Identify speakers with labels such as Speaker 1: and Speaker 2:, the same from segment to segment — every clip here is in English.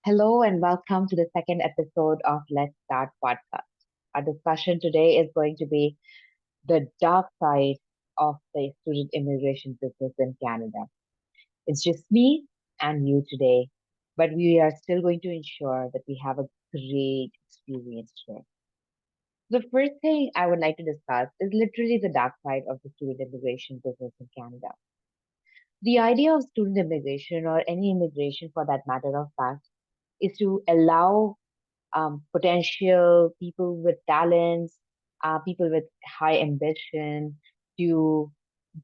Speaker 1: Hello and welcome to the second episode of Let's Start podcast. Our discussion today is going to be the dark side of the student immigration business in Canada. It's just me and you today, but we are still going to ensure that we have a great experience today. The first thing I would like to discuss is literally the dark side of the student immigration business in Canada. The idea of student immigration or any immigration for that matter of fact is to allow potential people with talents, people with high ambition to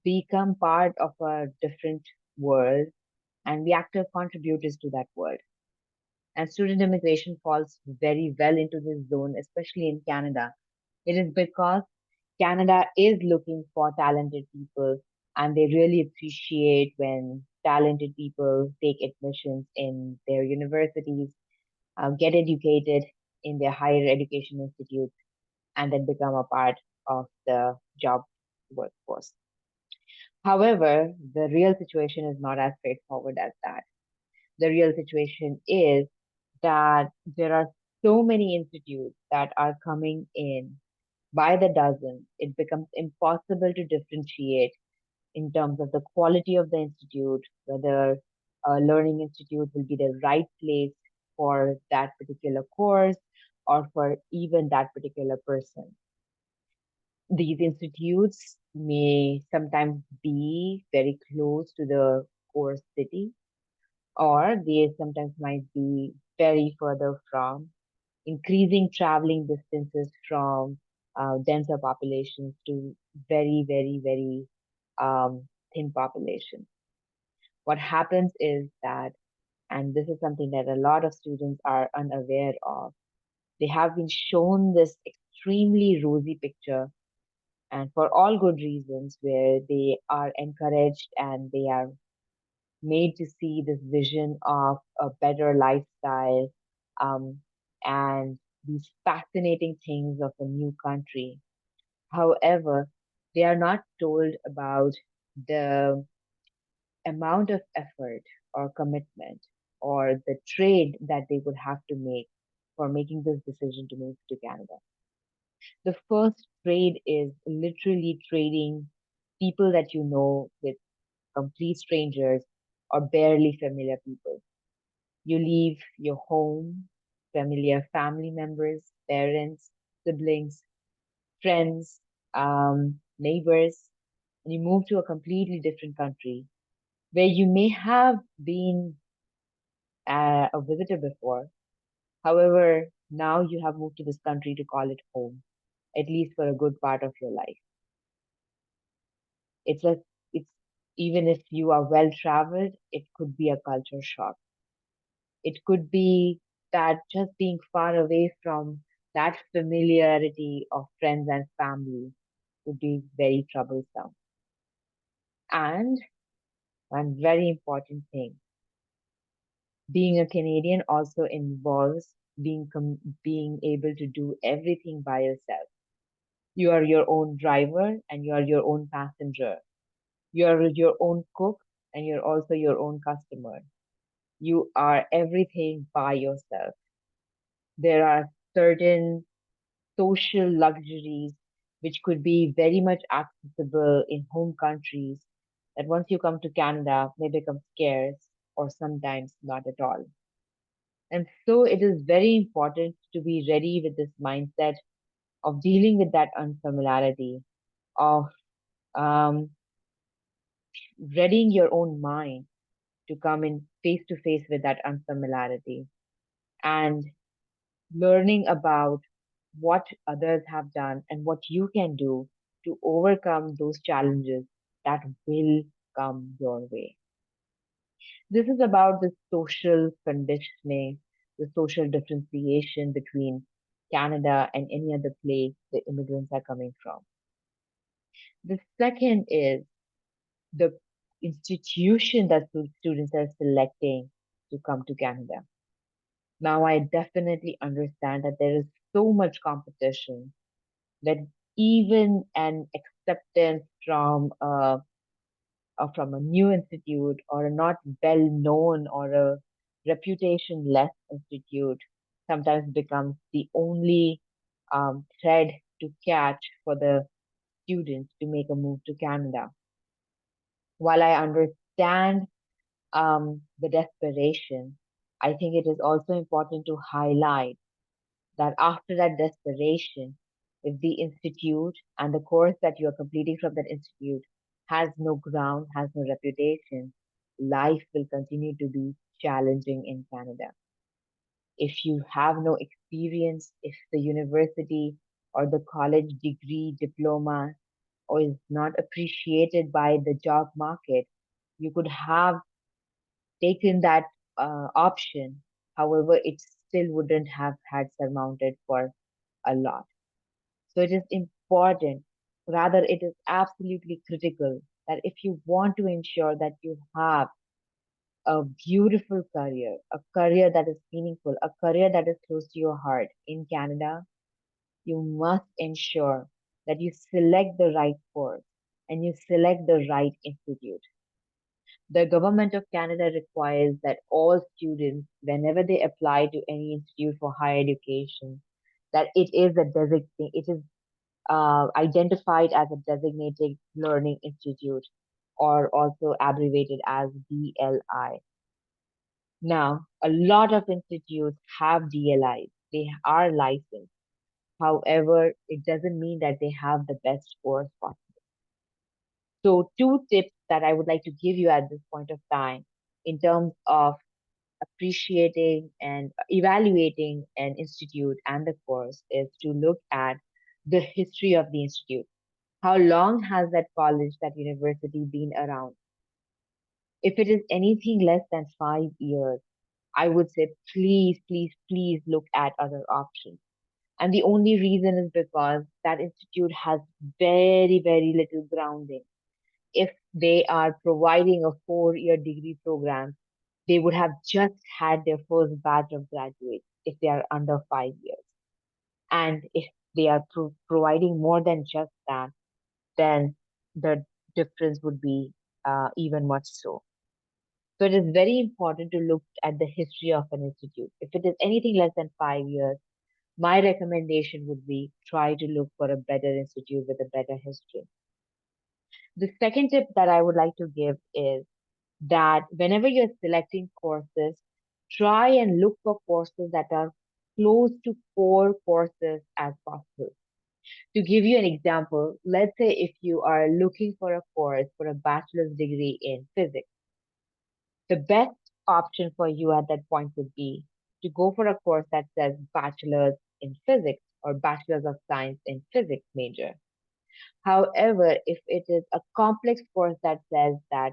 Speaker 1: become part of a different world and be active contributors to that world. And student immigration falls very well into this zone, especially in Canada. It is because Canada is looking for talented people and they really appreciate when talented people take admissions in their universities, get educated in their higher education institutes, and then become a part of the job workforce. However, the real situation is not as straightforward as that. The real situation is that there are so many institutes that are coming in by the dozen. It becomes impossible to differentiate in terms of the quality of the institute, whether a learning institute will be the right place for that particular course or for even that particular person. These institutes may sometimes be very close to the core city, or they sometimes might be very further from, increasing traveling distances from denser populations to very, very, very thin population. What happens is that, and this is something that a lot of students are unaware of, they have been shown this extremely rosy picture, and for all good reasons, where they are encouraged and they are made to see this vision of a better lifestyle, um, and these fascinating things of a new country. However, they are not told about the amount of effort or commitment or the trade that they would have to make for making this decision to move to Canada. The first trade is literally trading people that you know with complete strangers or barely familiar people. You leave your home, familiar family members, parents, siblings, friends, neighbors, and you move to a completely different country where you may have been a visitor before. However, now you have moved to this country to call it home, at least for a good part of your life. It's a, it's even if you are well traveled, it could be a culture shock. It could be that just being far away from that familiarity of friends and family would be very troublesome. And one very important thing, being a Canadian also involves being able to do everything by yourself. You are your own driver and you are your own passenger. You are your own cook and you're also your own customer. You are everything by yourself. There are certain social luxuries which could be very much accessible in home countries that once you come to Canada may become scarce or sometimes not at all. And so it is very important to be ready with this mindset of dealing with that unfamiliarity, of um, readying your own mind to come in face to face with that unfamiliarity and learning about what others have done and what you can do to overcome those challenges that will come your way. This is about the social conditioning, the social differentiation between Canada and any other place the immigrants are coming from. The second is the institution that students are selecting to come to Canada. Now, I definitely understand that there is so much competition that even an acceptance from a new institute or a not well known or a reputation-less institute sometimes becomes the only thread to catch for the students to make a move to Canada. While I understand the desperation, I think it is also important to highlight that after that desperation, if the institute and the course that you are completing from that institute has no ground, has no reputation, life will continue to be challenging in Canada. If you have no experience, if the university or the college degree, diploma, or is not appreciated by the job market, you could have taken that option. However, it still wouldn't have had surmounted for a lot. So it is important, rather, it is absolutely critical that if you want to ensure that you have a beautiful career, a career that is meaningful, a career that is close to your heart in Canada, you must ensure that you select the right course and you select the right institute. The government of Canada requires that all students, whenever they apply to any institute for higher education, that it is identified as a designated learning institute, or also abbreviated as DLI. Now, a lot of institutes have DLIs. They are licensed. However, it doesn't mean that they have the best scores possible. So, two tips that I would like to give you at this point of time in terms of appreciating and evaluating an institute and the course is to look at the history of the institute. How long has that college, that university been around? If it is anything less than 5 years, I would say please, please, please look at other options. And the only reason is because that institute has very, very little grounding. If they are providing a 4 year degree program, they would have just had their first batch of graduates if they are under 5 years. And if they are providing more than just that, then the difference would be even much so. So it is very important to look at the history of an institute. If it is anything less than 5 years, my recommendation would be try to look for a better institute with a better history. The second tip that I would like to give is that whenever you're selecting courses, try and look for courses that are close to core courses as possible. To give you an example, let's say if you are looking for a course for a bachelor's degree in physics, the best option for you at that point would be to go for a course that says bachelor's in physics or bachelor's of science in physics major. However, if it is a complex course that says that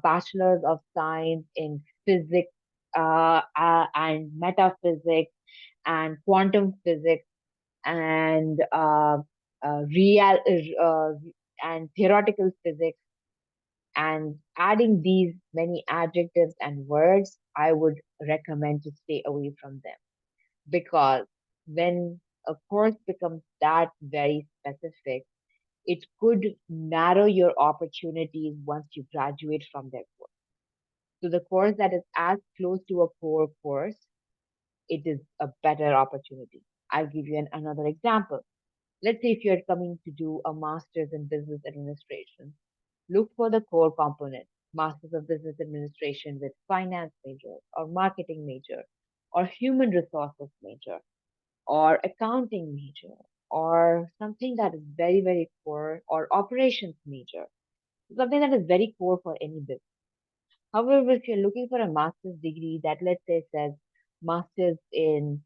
Speaker 1: bachelor's of science in physics and metaphysics and quantum physics and real and theoretical physics, and adding these many adjectives and words, I would recommend to stay away from them, because when a course becomes that very specific, it could narrow your opportunities once you graduate from that course. So the course that is as close to a core course, it is a better opportunity. I'll give you another example. Let's say if you're coming to do a master's in business administration, look for the core component, Masters of Business Administration with finance major or marketing major or human resources major or accounting major or something that is very, very core, or operations major, something that is very core for any business. However, if you're looking for a master's degree that, let's say, says master's in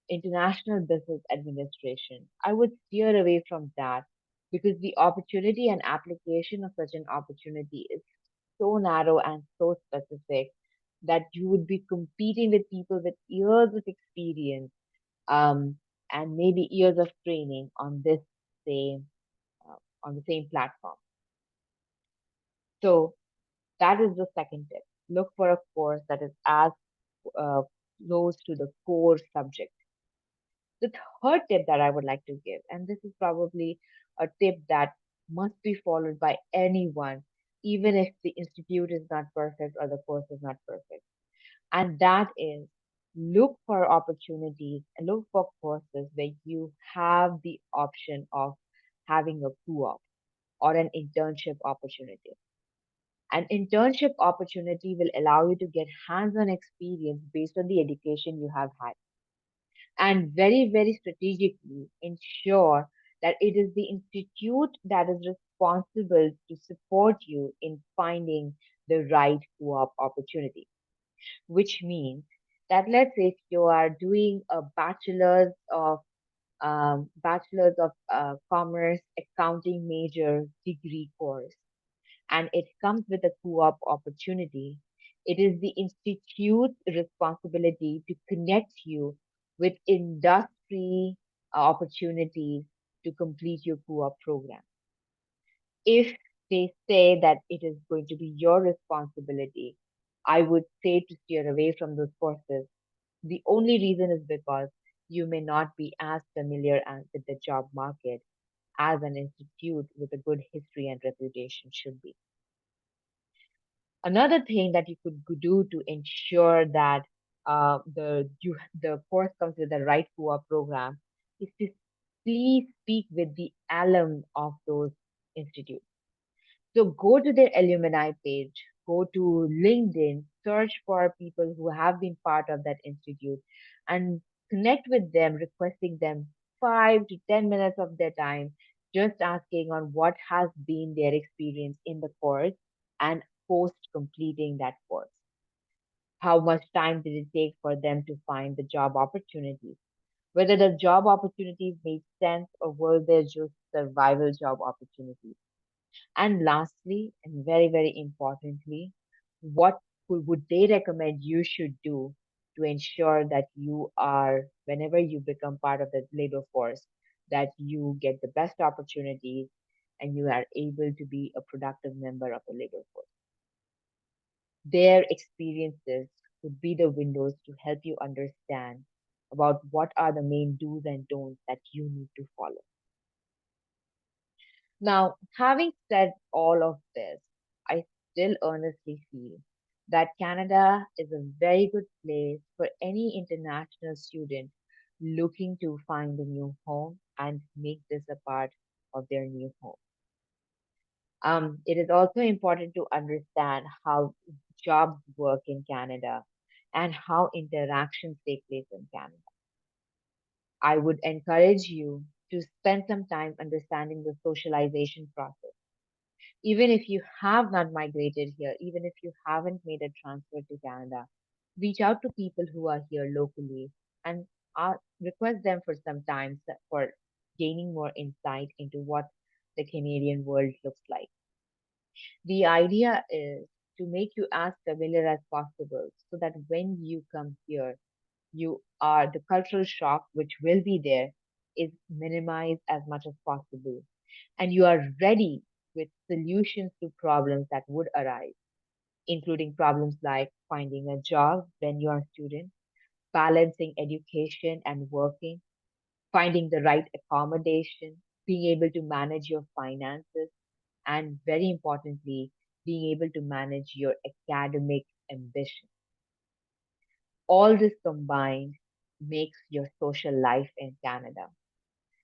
Speaker 1: international business administration, I would steer away from that, because the opportunity and application of such an opportunity is so narrow and so specific that you would be competing with people with years of experience, um, and maybe years of training on this same on the same platform. So that is the second tip. Look for a course that is as uh, close to the core subject. The third tip that I would like to give, and this is probably a tip that must be followed by anyone, even if the institute is not perfect or the course is not perfect. And that is look for opportunities and look for courses where you have the option of having a co-op or an internship opportunity. An internship opportunity will allow you to get hands-on experience based on the education you have had and very, very strategically ensure that it is the institute that is responsible to support you in finding the right co-op opportunity, which means that let's say if you are doing a bachelor's of commerce accounting major degree course and it comes with a co-op opportunity. It is the institute's responsibility to connect you with industry opportunities to complete your co-op program. If they say that it is going to be your responsibility, I would say to steer away from those courses. The only reason is because you may not be as familiar with the job market as an institute with a good history and reputation should be. Another thing that you could do to ensure that the course comes with the right co-op program is to please speak with the alum of those institutes. So go to their alumni page, go to LinkedIn, search for people who have been part of that institute, and connect with them, requesting them 5 to 10 minutes of their time, just asking on what has been their experience in the course and post completing that course. How much time did it take for them to find the job opportunities? Whether the job opportunities made sense or were they just survival job opportunities? And lastly, and very, very importantly, what would they recommend you should do to ensure that you are, whenever you become part of the labor force, that you get the best opportunities and you are able to be a productive member of the labor force? Their experiences would be the windows to help you understand about what are the main do's and don'ts that you need to follow. Now, having said all of this, I still earnestly feel that Canada is a very good place for any international student looking to find a new home and make this a part of their new home. It is also important to understand how jobs work in Canada and how interactions take place in Canada. I would encourage you to spend some time understanding the socialization process. Even if you have not migrated here, even if you haven't made a transfer to Canada, reach out to people who are here locally and request them for some time for gaining more insight into what the Canadian world looks like. The idea is to make you as familiar as possible so that when you come here, the cultural shock which will be there is minimized as much as possible and you are ready with solutions to problems that would arise, including problems like finding a job when you are a student, balancing education and working, finding the right accommodation, being able to manage your finances, and very importantly, being able to manage your academic ambition. All this combined makes your social life in Canada.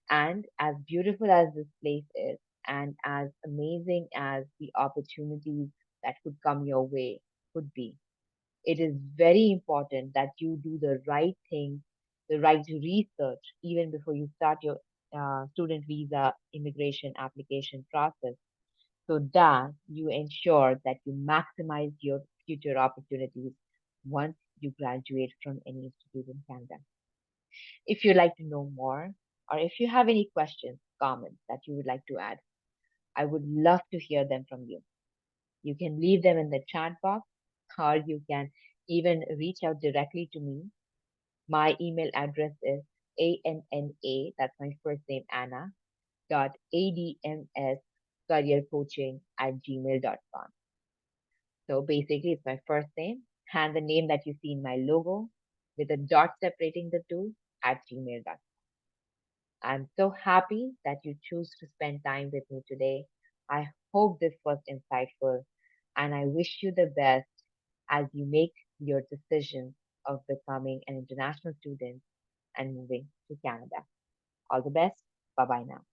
Speaker 1: And as beautiful as this place is, and as amazing as the opportunities that could come your way could be, it is very important that you do the right thing, the right research, even before you start your student visa immigration application process, so that you ensure that you maximize your future opportunities once you graduate from any institute in Canada. If you'd like to know more, or if you have any questions, comments that you would like to add, I would love to hear them from you. You can leave them in the chat box, or you can even reach out directly to me. My email address is ANNA, that's my first name, Anna, dot ADMS careercoaching at gmail.com. So basically, it's my first name and the name that you see in my logo with a dot separating the two at gmail.com. I'm so happy that you choose to spend time with me today. I hope this was insightful and I wish you the best as you make your decision of becoming an international student and moving to Canada. All the best. Bye bye now.